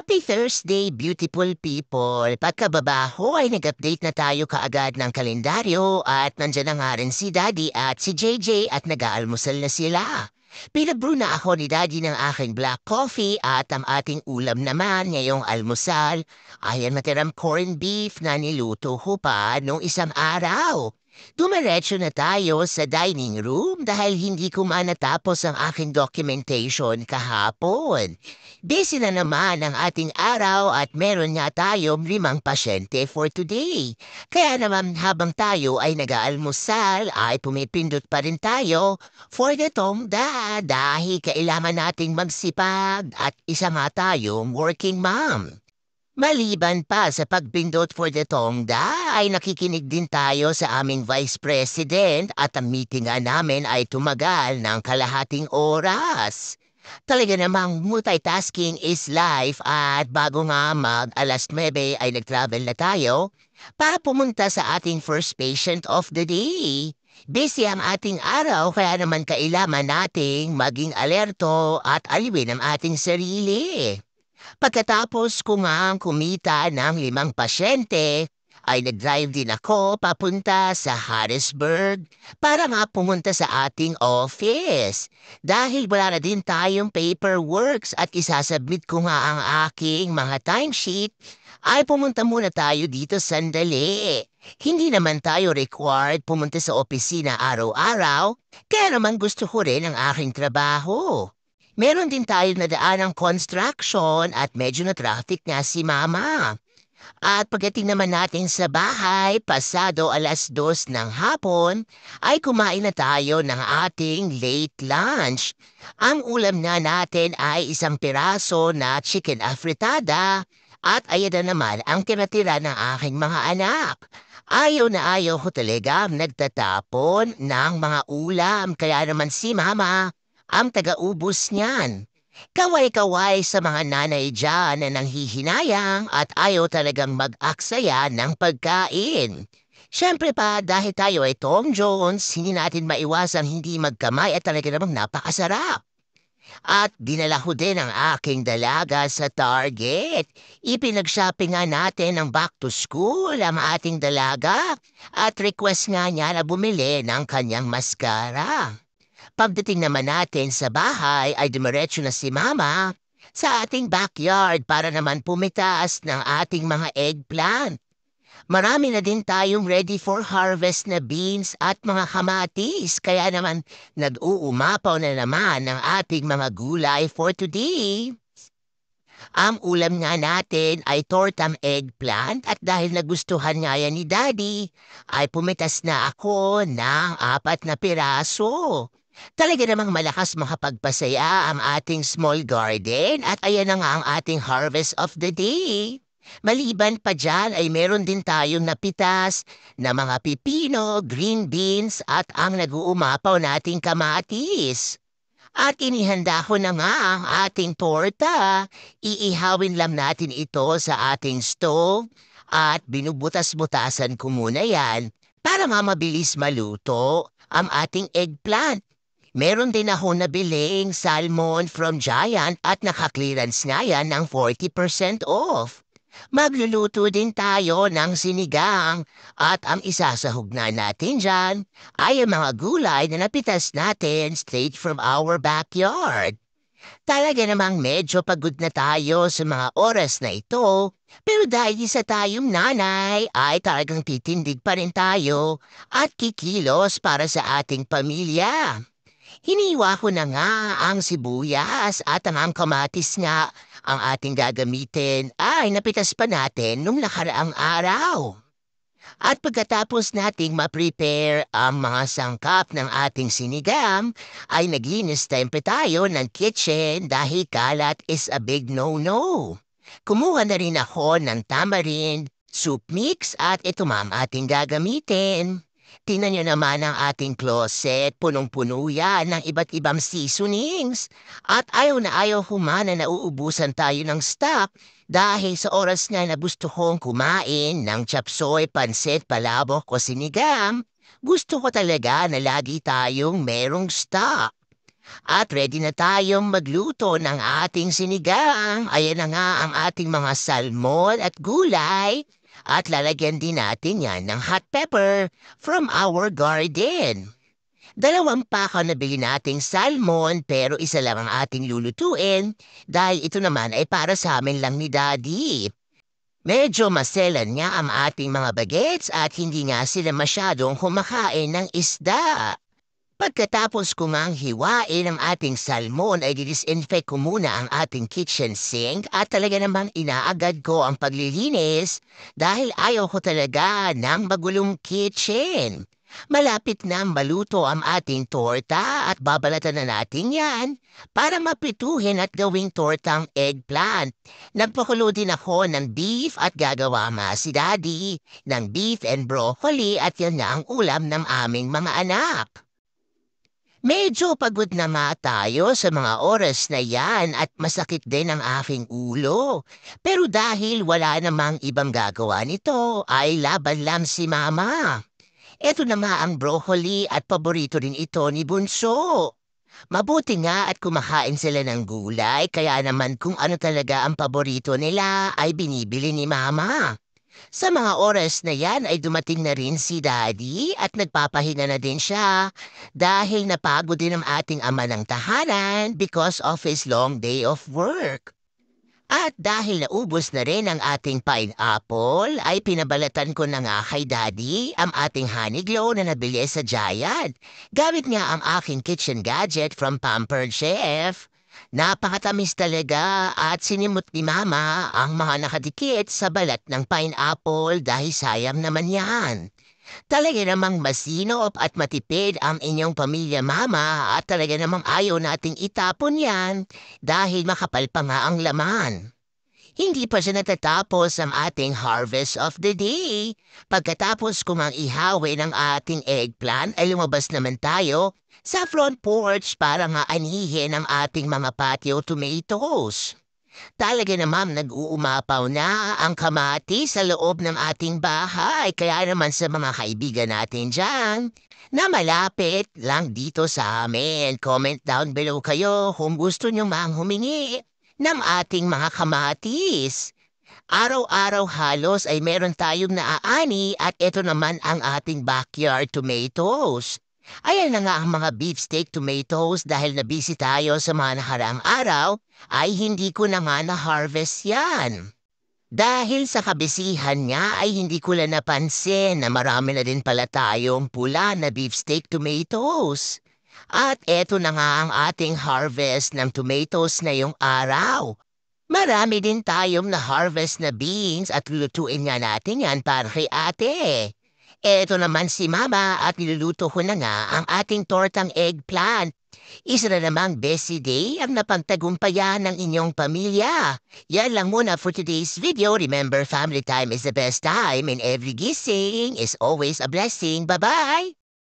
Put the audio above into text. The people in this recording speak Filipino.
Happy Thursday, beautiful people! Pagkababaho ay nag-update na tayo kaagad ng kalendaryo at nandyan na nga rin si Daddy at si JJ at nag-aalmusal na sila. Pinabrew na ako ni Daddy ng aking black coffee at ang ating ulam naman ngayong almusal ay ang natirang corned beef na niluto ko pa nung isang araw. Dumiretso na tayo sa dining room dahil hindi ko man natapos ang aking documentation kahapon. Busy na naman ang ating araw at meron nga tayong 5 pasyente for today. Kaya naman habang tayo ay nag-aalmusal ay pumipindot pa rin tayo for the tongda dahil kailangan nating magsipag at isa nga tayong working mom. Maliban pa sa pagpindot for the tongda ay nakikinig din tayo sa aming Vice President at ang meeting nga namin ay tumagal ng kalahating oras. Talaga namang multitasking is life at bago nga mag alas 9 ay nag-travel na tayo para pumunta sa ating first patient of the day. Busy ang ating araw kaya naman kailangan nating maging alerto at aliwin ang ating sarili. Pagkatapos ko nga kumita ng 5 pasyente, ay nag-drive din ako papunta sa Harrisburg para nga pumunta sa ating office. Dahil wala na din tayong paperworks at isasubmit ko nga ang aking mga timesheet, ay pumunta muna tayo dito sandali. Hindi naman tayo required pumunta sa opisina araw-araw, kaya naman gusto ko rin ang aking trabaho. Meron din tayo nadaan ng construction at medyo na traffic nga si Mama. At pagdating naman natin sa bahay, pasado alas 2 ng hapon, ay kumain na tayo ng ating late lunch. Ang ulam na natin ay 1 piraso na chicken afritada at ayan na naman ang tinatira ng aking mga anak. Ayaw na ayaw ko talaga nagtatapon ng mga ulam kaya naman si Mama ang taga-ubos niyan. Kaway-kaway sa mga nanay dyan na nanghihinayang at ayaw talagang mag-aksaya ng pagkain. Siyempre pa dahil tayo ay Tom Jones, hindi natin maiwasang hindi magkamay at talaga namang napakasarap. At dinala ko din ang aking dalaga sa Target. Ipinag-shopping nga natin ng back to school ang ating dalaga at request nga niya na bumili ng kanyang mascara. Pagdating naman natin sa bahay ay dumiretso na si Mama sa ating backyard para naman pumitas ng ating mga eggplant. Marami na din tayong ready for harvest na beans at mga kamatis kaya naman nag-uumapaw na naman ang ating mga gulay for today. Ang ulam nga natin ay tortang eggplant at dahil nagustuhan nga yan ni Daddy, ay pumitas na ako ng 4 piraso. Talaga namang malakas makapagpasaya ang ating small garden at ayan na nga ang ating harvest of the day. Maliban pa dyan ay meron din tayong napitas na mga pipino, green beans at ang nag-uumapaw nating kamatis. At inihanda ko na nga ang ating torta. Iihawin lang natin ito sa ating stove at binubutas-butasan ko muna yan para nga mabilis maluto ang ating eggplant. Meron din ako nabiling salmon from Giant at naka-clearance nga yan ng 40% off. Magluluto din tayo ng sinigang at ang isasahog na natin dyan ay ang mga gulay na napitas natin straight from our backyard. Talaga namang medyo pagod na tayo sa mga oras na ito, pero dahil isa tayong nanay ay talagang titindig pa rin tayo at kikilos para sa ating pamilya. Hiniwa ko na nga ang sibuyas at ang kamatis nga ang ating gagamitin ay napitas pa natin nung nakaraang araw. At pagkatapos nating ma-prepare ang mga sangkap ng ating sinigang, ay naglinis tempe tayo ng kitchen dahil kalat is a big no-no. Kumuha na rin ako ng tamarind, soup mix at ito ma'am ating gagamitin. Tingnan nyo naman ang ating closet, punong-puno yan ng iba't ibang seasonings. At ayaw na ayaw humana na uubusan tayo ng stock dahil sa oras nga na gusto kong kumain ng chapsoy, pansit, palabok o sinigang, gusto ko talaga na lagi tayong merong stock. At ready na tayong magluto ng ating sinigang. Ayan na nga ang ating mga salmon at gulay. At lalagyan din natin yan ng hot pepper from our garden. Dalawang pakaw na bili nating salmon pero isa lang ang ating lulutuin dahil ito naman ay para sa amin lang ni Daddy. Medyo maselan nga ang ating mga bagets at hindi nga sila masyadong kumakain ng isda. Pagkatapos ko ngang hiwain ang ating salmon ay didisinfect ko muna ang ating kitchen sink at talaga namang inaagad ko ang paglilinis dahil ayaw ko talaga ng magulong kitchen. Malapit na maluto ang ating torta at babalatan na natin yan para mapituhin at gawing tortang eggplant. Nagpakulo din ako ng beef at gagawa si Daddy ng beef and broccoli at yan na ang ulam ng aming mga anak. Medyo pagod na nga tayo sa mga oras na yan at masakit din ang aking ulo. Pero dahil wala namang ibang gagawa nito, ay laban lang si Mama. Eto na nga ang broccoli at paborito rin ito ni Bunso. Mabuti nga at kumakain sila ng gulay kaya naman kung ano talaga ang paborito nila ay binibili ni Mama. Sa mga oras na yan ay dumating na rin si Daddy at nagpapahinga na din siya dahil napagod din ang ating ama ng tahanan because of his long day of work. At dahil naubos na rin ang ating pineapple, ay pinabalatan ko na nga kay Daddy ang ating honey glow na nabili sa Giant. Gamit nga ang aking kitchen gadget from Pampered Chef. Napakatamis talaga at sinimot ni Mama ang mga nakadikit sa balat ng pineapple dahil sayang naman yan. Talaga namang masinop at matipid ang inyong pamilya, Mama, at talaga namang ayaw nating itapon yan dahil makapal pa nga ang laman. Hindi pa siya natatapos ang ating harvest of the day. Pagkatapos ko mang ihawin ang ating eggplant ay lumabas naman tayo sa front porch para nga anihin ang ating mga patio tomatoes. Talaga naman nag-uumapaw na ang kamati sa loob ng ating bahay. Kaya naman sa mga kaibigan natin dyan na malapit lang dito sa amin. Comment down below kayo kung gusto nyo mang humingi ng ating mga kamatis. Araw-araw halos ay meron tayong naaani at ito naman ang ating backyard tomatoes. Ayan na nga ang mga beefsteak tomatoes dahil nabisi tayo sa mga nakaraang araw ay hindi ko na nga na-harvest yan. Dahil sa kabisihan niya ay hindi ko lang napansin na marami na din pala tayong pula na beefsteak tomatoes. At eto na nga ang ating harvest ng tomatoes ngayong araw. Marami din tayong na-harvest na beans at lulutuin nga natin yan para kay ate. Eto naman si Mama at niluluto ko na nga ang ating tortang eggplant. Isa na namang busy day ang napagtagumpayan ng inyong pamilya. Yan lang muna for today's video. Remember, family time is the best time and every gising is always a blessing. Bye-bye!